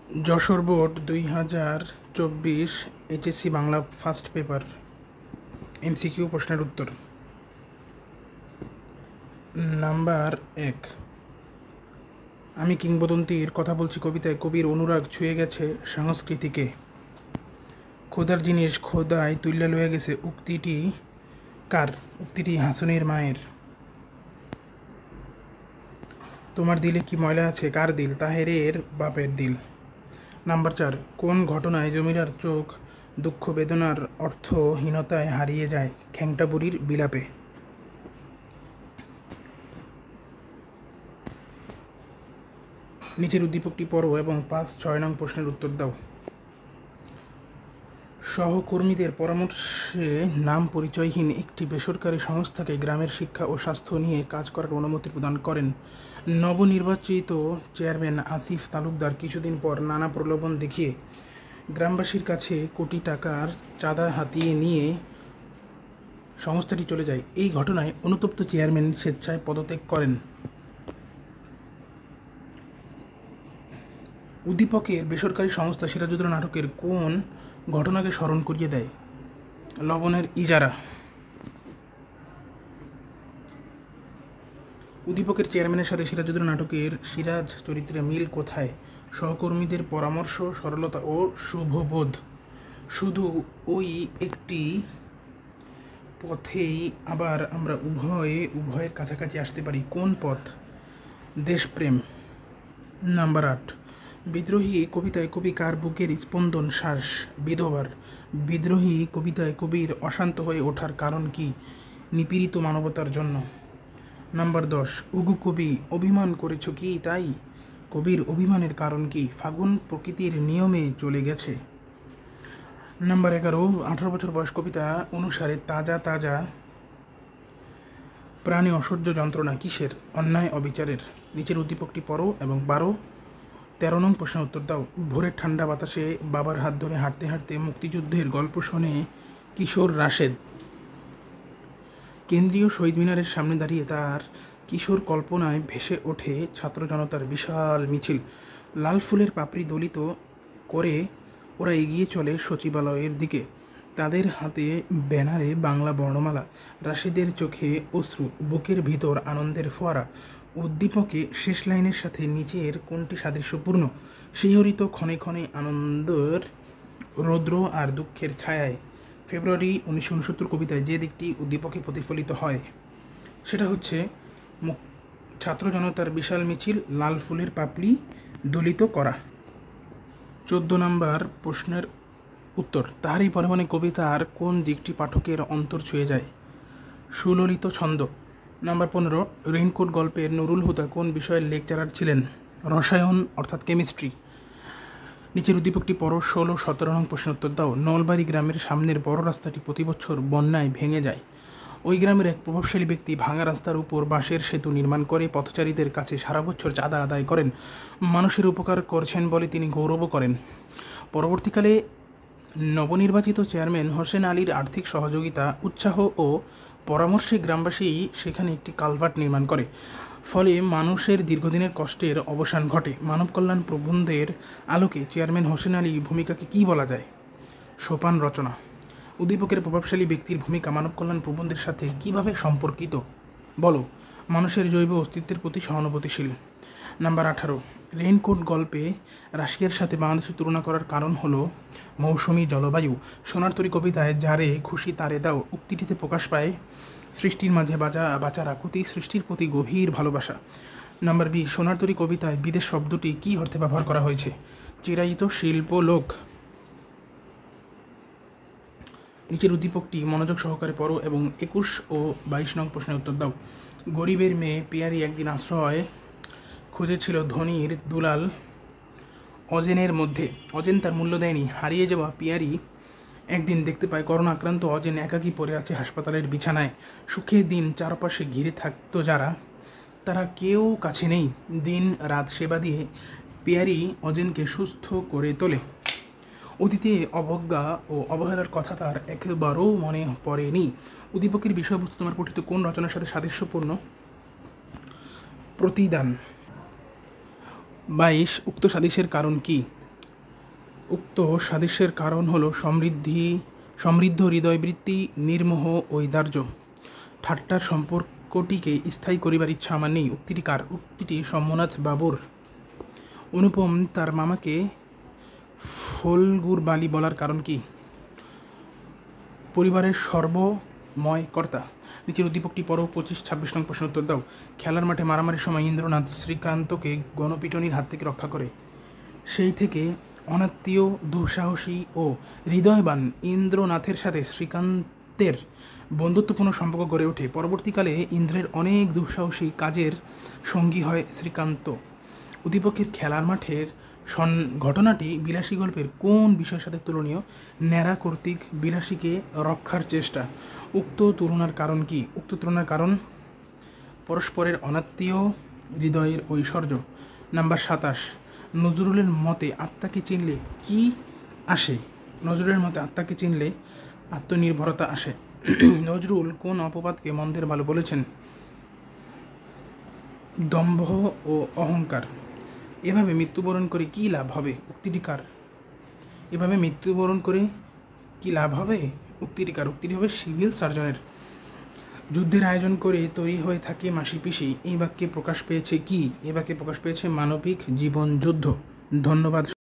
Jessore board 2024 HSC Bangla first paper MCQ প্রশ্নের উত্তর। Number 1, আমি কিংবদন্তির কথা বলছি কবিতায় কবির অনুরাগ ছুঁয়ে গেছে সংস্কৃতিকে। খোদার জিনিস খোদায় তুল্যা লয়ে গেছে, উক্তিটি কার? উক্তিটি হাসনের মায়ের। তোমার দিলে কি ময়লা আছে, কার দিল? তাহেরের বাপের দিল। নাম্বার 4, কোন ঘটনায় জমিদার চোখ দুঃখ বেদনার অর্থহীনতায় হারিয়ে যায়? খ্যাংটা বুড়ির বিলাপে। নিচের উদ্দীপকটি পড়ো এবং 5-6 নং প্রশ্নের উত্তর দাও। সহকর্মীদের পরামর্শে নাম পরিচয়হীন একটি বেসরকারি সংস্থাকে গ্রামের শিক্ষা ও স্বাস্থ্য নিয়ে কাজ করার অনুমতি প্রদান করেন নবনির্বাচিত চেয়ারম্যান আসিফ তালুকদার। কিছুদিন পর নানা প্রলোভন দেখিয়ে গ্রামবাসীর কাছে কোটি টাকার চাঁদা হাতিয়ে নিয়ে সংস্থাটি চলে যায়। এই ঘটনায় অনুতপ্ত চেয়ারম্যান স্বেচ্ছায় পদত্যাগ করেন। উদ্দীপকের বেসরকারি সংস্থা সিরাজউদ্দৌলা নাটকের কোন ঘটনাকে স্মরণ করিয়ে দেয়? লবণের ইজারা। উদ্দীপকের চেয়ারম্যানের সাথে সিরাজউদ্দৌলা নাটকের সিরাজ চরিত্রে মিল কোথায়? সহকর্মীদের পরামর্শ, সরলতা ও শুভবোধ। শুধু ওই একটি পথেই আবার আমরা উভয়ের কাছাকাছি আসতে পারি। কোন পথ? দেশপ্রেম। নাম্বার 8, বিদ্রোহী কবিতায় কবি কার বুকের স্পন্দন শ্বাস? বিধবার। বিদ্রোহী কবিতায় কবির অশান্ত হয়ে ওঠার কারণ কি? নিপীড়িত মানবতার জন্য। নাম্বার 10, উগু কবি অভিমান করেছ কি তাই? কবির অভিমানের কারণ কি? ফাগুন প্রকৃতির নিয়মে চলে গেছে। নাম্বার 11, 18 বছর বয়স কবিতা অনুসারে তাজা তাজা প্রাণী অসহ্য যন্ত্রণা কিসের? অন্যায় অবিচারের। নিচের উদ্দীপকটি পড়ো এবং 12-13 নং প্রশ্নের উত্তর দাও। ভোরের ঠান্ডা বাতাসে বাবার হাত ধরে হাঁটতে হাঁটতে মুক্তিযুদ্ধের গল্প শোনে কিশোর রাশেদ। কেন্দ্রীয় শহীদ মিনারের সামনে দাঁড়িয়ে তার কিশোর কল্পনায় ভেসে ওঠে ছাত্র জনতার বিশাল মিছিল। লাল ফুলের পাপড়ি দলিত করে ওরা এগিয়ে চলে সচিবালয়ের দিকে। তাদের হাতে ব্যানারে বাংলা বর্ণমালা। রাশেদের চোখে অশ্রু, বুকের ভিতর আনন্দের ফোয়ারা। উদ্দীপকে শেষ লাইনের সাথে নিচের কোনটি সাদৃশ্যপূর্ণ? শিহরিত ক্ষণে ক্ষণে আনন্দের রৌদ্র আর দুঃখের ছায়ায়। ফেব্রুয়ারি 1969 কবিতায় যে দিকটি উদ্দীপকে প্রতিফলিত হয় সেটা হচ্ছে ছাত্র জনতার বিশাল মিছিল, লাল ফুলের পাপড়ি দলিত করা। 14 নম্বর প্রশ্নের উত্তর। তাহারই পরিমাণে কবিতার কোন দিকটি পাঠকের অন্তর ছুঁয়ে যায়? সুললিত ছন্দ। নাম্বার 15, রেইনকোট গল্পের নুরুল হুদা কোন বিষয়ের লেকচারার ছিলেন? রসায়ন অর্থাৎ কেমিস্ট্রি। নিচের উদ্দীপকটি পড়ো। 16-17 নং প্রশ্নের উত্তর দাও। নলবাড়ি গ্রামের সামনের বড় রাস্তাটি প্রতি বছর বন্যায় ভেঙে যায়। ওই গ্রামের এক প্রভাবশালী ব্যক্তি ভাঙা রাস্তার উপর বাঁশের সেতু নির্মাণ করে পথচারীদের কাছে সারা বছর চাঁদা আদায় করেন। মানুষের উপকার করছেন বলে তিনি গৌরবও করেন। পরবর্তীকালে নবনির্বাচিত চেয়ারম্যান হোসেন আলীর আর্থিক সহযোগিতা, উৎসাহ ও পরামর্শে গ্রামবাসী সেখানে একটি কালভার্ট নির্মাণ করে। ফলে মানুষের দীর্ঘদিনের কষ্টের অবসান ঘটে। মানব কল্যাণ প্রবন্ধের আলোকে চেয়ারম্যান হোসেন আলী ভূমিকাকে কী বলা যায়? সোপান রচনা। উদ্দীপকের প্রভাবশালী ব্যক্তির ভূমিকা মানব কল্যাণ প্রবন্ধের সাথে কিভাবে সম্পর্কিত? বলো। মানুষের জৈব অস্তিত্বের প্রতি সহানুভূতিশীল। নাম্বার 18, রেইনকোট গল্পে রাশিয়ার সাথে বাংলাদেশের তুলনা করার কারণ হলো মৌসুমি জলবায়ু। সোনার তরী কবিতায় যারে খুশি তারে দাও উক্তিটিতে প্রকাশ পায় সৃষ্টির মাঝে বাঁচার আকুতি, সৃষ্টির প্রতি গভীর ভালোবাসা। নাম্বার 20, সোনার তরী কবিতায় বিদেশ শব্দটি কী অর্থে ব্যবহার করা হয়েছে? চিরায়িত শিল্প লোক। নিচের উদ্দীপকটি মনোযোগ সহকারে পড়ো এবং 21 ও 22 নং প্রশ্নের উত্তর দাও। গরিবের মেয়ে পিয়ারি একদিন আশ্রয় খুঁজেছিল ধনীর দুলাল অজেনের মধ্যে। অজেন তার মূল্য দেয়নি। হারিয়ে যাওয়া পিয়ারি একদিন দেখতে পায় করোনা আক্রান্ত অজেন একাকী পড়ে আছে হাসপাতালের বিছানায়। সুখের দিন চারপাশে ঘিরে থাকতো যারা, তারা কেউ কাছে নেই। দিন রাত সেবা দিয়ে পিয়ারি অজেনকে সুস্থ করে তোলে। অতীতে অবজ্ঞা ও অবহেলার কথা তার একেবারেও মনে পড়েনি। উদ্দীপকের বিষয়বস্তু তোমার পঠিত কোন রচনার সাথে সাদৃশ্যপূর্ণ? প্রতিদান। 22, উক্ত সাদৃশ্যের কারণ কি? উক্ত সাদৃশ্যের কারণ হলো সমৃদ্ধ হৃদয়বৃত্তি, নির্মোহ ঔদার্য। ঠাট্টার সম্পর্কটিকে স্থায়ী করিবার ইচ্ছা আমার নেই। উক্তিটি কার? উক্তিটি শম্ভুনাথ বাবুর। অনুপম তার মামাকে ফল্গুর বালি বলার কারণ কি? পরিবারের সর্বময় কর্তা। নিচের উদ্দীপকটি পড়ো। 25-26 নং প্রশ্ন উত্তর দাও। খেলার মাঠে মারামারির সময় ইন্দ্রনাথ শ্রীকান্তকে গণপিটুনির হাত থেকে রক্ষা করে। সেই থেকে অনাত্মীয়, দুঃসাহসী ও হৃদয়বান ইন্দ্রনাথের সাথে শ্রীকান্তের বন্ধুত্বপূর্ণ সম্পর্ক গড়ে ওঠে। পরবর্তীকালে ইন্দ্রের অনেক দুঃসাহসী কাজের সঙ্গী হয় শ্রীকান্ত। উদ্দীপকের খেলার মাঠের ঘটনাটি বিলাসী গল্পের কোন বিষয়ের সাথে তুলনীয়? ন্যাড়া কর্তৃক বিলাসীকে রক্ষার চেষ্টা। উক্ত তুলনার কারণ কি? উক্ত তুলনার কারণ পরস্পরের অনাত্মীয় হৃদয়ের ঐশ্বর্য। নাম্বার 27, নজরুলের মতে আত্মাকে চিনলে কি আসে? নজরুলের মতে আত্মাকে চিনলে আত্মনির্ভরতা আসে। নজরুল কোন অপবাদকে মন্দের ভালো বলেছেন? দম্ভ ও অহংকার। এভাবে মৃত্যুবরণ করে কি লাভ হবে? উক্তিটি কার? এভাবে মৃত্যুবরণ করে কি লাভ হবে? উক্তিটি কার? উক্তিটি হবে সিভিল সার্জনের। যুদ্ধের আয়োজন করে তৈরি হয়ে থাকে মাসি পিসি, এই বাক্যে প্রকাশ পেয়েছে কি? এই বাক্যে প্রকাশ পেয়েছে মানবিক জীবন যুদ্ধ। ধন্যবাদ।